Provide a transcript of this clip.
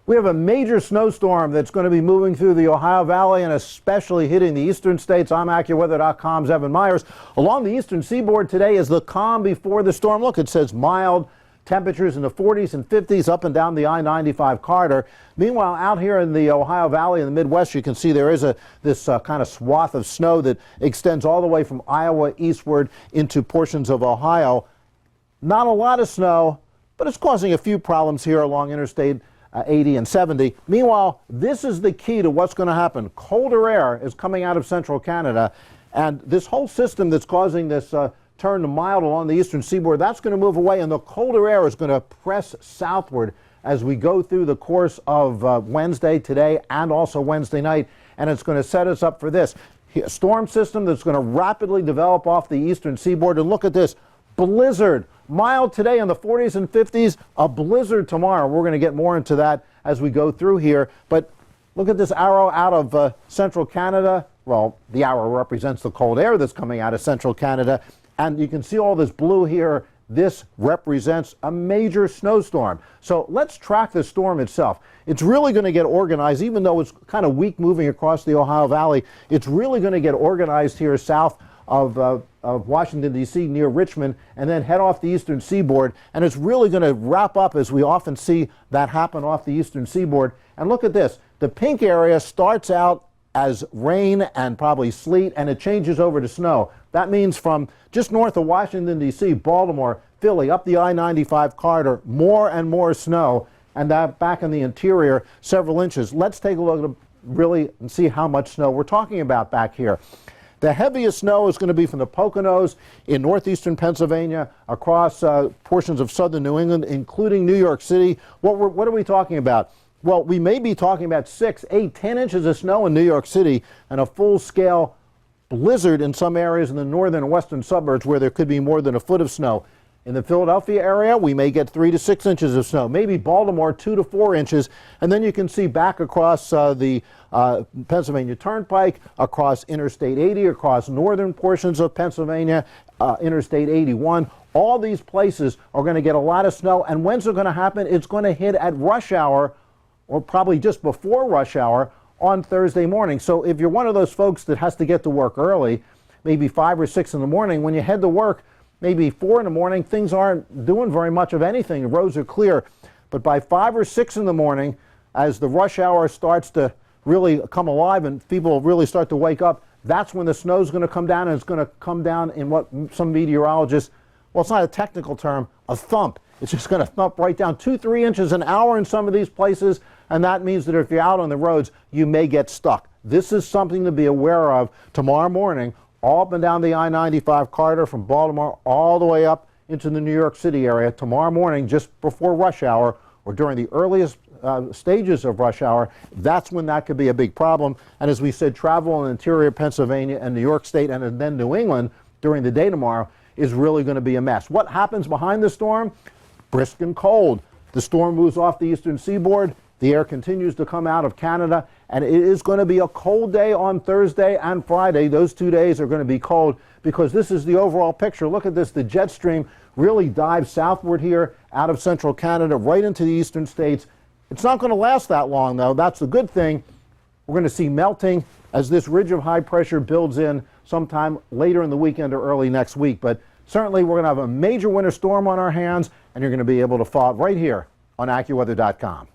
We have a major snowstorm that's going to be moving through the Ohio Valley and especially hitting the eastern states. I'm AccuWeather.com's Evan Myers. Along the eastern seaboard today is the calm before the storm. Look, it says mild temperatures in the 40s and 50s up and down the I-95 corridor. Meanwhile, out here in the Ohio Valley in the Midwest, you can see there is this kind of swath of snow that extends all the way from Iowa eastward into portions of Ohio. Not a lot of snow, but it's causing a few problems here along Interstate 80 and 70. Meanwhile, this is the key to what's going to happen. Colder air is coming out of central Canada, and this whole system that's causing this turn to mild along the eastern seaboard, that's going to move away, and the colder air is going to press southward as we go through the course of Wednesday, today, and also Wednesday night, and it's going to set us up for this. A storm system that's going to rapidly develop off the eastern seaboard, and look at this. Blizzard. Mild today in the 40s and 50s, a blizzard tomorrow. We're going to get more into that as we go through here. But look at this arrow out of central Canada. Well, the arrow represents the cold air that's coming out of central Canada. And you can see all this blue here. This represents a major snowstorm. So let's track the storm itself. It's really going to get organized, even though it's kind of weak moving across the Ohio Valley. It's really going to get organized here south of Washington, D.C., near Richmond, and then head off the eastern seaboard. And it's really going to wrap up, as we often see that happen off the eastern seaboard. And look at this. The pink area starts out as rain and probably sleet, and it changes over to snow. That means from just north of Washington, D.C., Baltimore, Philly, up the I-95 corridor, more and more snow, and that back in the interior, several inches. Let's take a look at really and see how much snow we're talking about back here. The heaviest snow is going to be from the Poconos in northeastern Pennsylvania across portions of southern New England, including New York City. What are we talking about? Well, we may be talking about 6, 8, 10 inches of snow in New York City and a full-scale blizzard in some areas in the northern and western suburbs where there could be more than a foot of snow. In the Philadelphia area, we may get 3 to 6 inches of snow. Maybe Baltimore, 2 to 4 inches. And then you can see back across the Pennsylvania Turnpike, across Interstate 80, across northern portions of Pennsylvania, Interstate 81. All these places are going to get a lot of snow. And when's it going to happen? It's going to hit at rush hour, or probably just before rush hour, on Thursday morning. So if you're one of those folks that has to get to work early, maybe 5 or 6 in the morning, when you head to work, maybe 4 in the morning, things aren't doing very much of anything. The roads are clear. But by 5 or 6 in the morning, as the rush hour starts to really come alive and people really start to wake up, that's when the snow's going to come down, and it's going to come down in what some meteorologists, well, it's not a technical term, a thump. It's just going to thump right down 2, 3 inches an hour in some of these places, and that means that if you're out on the roads, you may get stuck. This is something to be aware of tomorrow morning, all up and down the I-95 corridor from Baltimore all the way up into the New York City area tomorrow morning, just before rush hour or during the earliest stages of rush hour. That's when that could be a big problem. And as we said, travel in interior Pennsylvania and New York State and then New England during the day tomorrow is really going to be a mess. What happens behind the storm? Brisk and cold. The storm moves off the eastern seaboard. The air continues to come out of Canada, and it is going to be a cold day on Thursday and Friday. Those 2 days are going to be cold because this is the overall picture. Look at this. The jet stream really dives southward here out of central Canada right into the eastern states. It's not going to last that long, though. That's the good thing. We're going to see melting as this ridge of high pressure builds in sometime later in the weekend or early next week. But certainly we're going to have a major winter storm on our hands, and you're going to be able to follow it right here on AccuWeather.com.